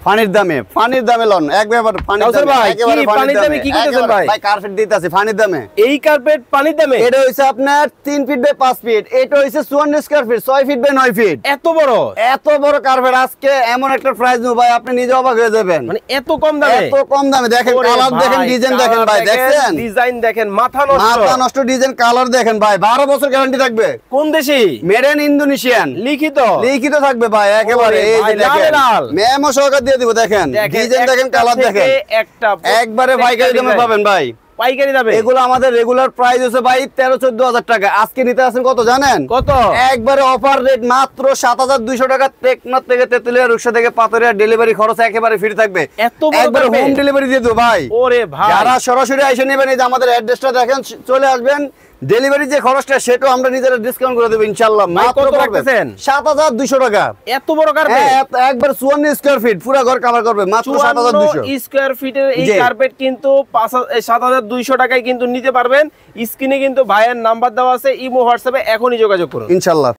পানির দামে লন একবারে পানির দামে কি করতেছেন ভাই? ভাই কার্পেট দিতেছি পানির দামে। এই কার্পেট পানির দামে? এটা হইছে আপনার 3 ফিট বাই 5 ফিট, এটা হইছে 54 square feet 6 feet by 9 feet. এত বড় কার্পেট আজকে এমন একটা প্রাইস দেব ভাই আপনি নিজে অবাক হয়ে যাবেন। মানে এত কম দামে দেখেন কালার দেখেন ডিজাইন দেখেন ভাই, দেখছেন ডিজাইন দেখেন মাথা নষ্ট ডিজাইন কালার দেখেন ভাই। 12 বছর গ্যারান্টি থাকবে। কোন দেশি? মেড ইন ইন্দোনেশিয়ান লিখিত থাকবে ভাই একেবারে। এই যে দেখেন মেমো সহকারে দিয়ে দিব, দেখেন ডিজাইন দেখেন কালার দেখেন একটা একবারে পাইকারি দামে পাবেন ভাই। পাইকারি দামে এগুলো আমাদের রেগুলার প্রাইস হচ্ছে ভাই 13-14 টাকা। আজকে নিতে আসেন কত জানেন? কত? একবারে অফার রেট মাত্র 7200 টাকা। টেকনাফ থেকে তেতুলিয়া রূপসা থেকে পাথরিয়া ডেলিভারি খরচ একেবারে ফ্রি থাকবে। একবারে হোম ডেলিভারি দিয়ে দেব ভাই। ওরে ভাই যারা সরাসরি এসে নেবেন এই যে আমাদের অ্যাড্রেসটা দেখেন, চলে আসবেন। ডেলিভারি যে খরচটা সেটাও আমরা নিজেরা ডিসকাউন্ট করে দেব ইনশাআল্লাহ। মাত্র কত রাখতেছেন? 7200 টাকা। এত বড় কার্পেট? একবার 54 স্কয়ার ফিট পুরো ঘর কভার করবে মাত্র 7200 স্কয়ার ফিটের এই কার্পেট কিন্তু 7200 টাকায় কিন্তু নিতে পারবেন। স্ক্রিনে কিন্তু ভাইয়ের নাম্বার দেওয়া আছে, ইমো হোয়াটসঅ্যাপে এখনই যোগাযোগ করুন ইনশাআল্লাহ।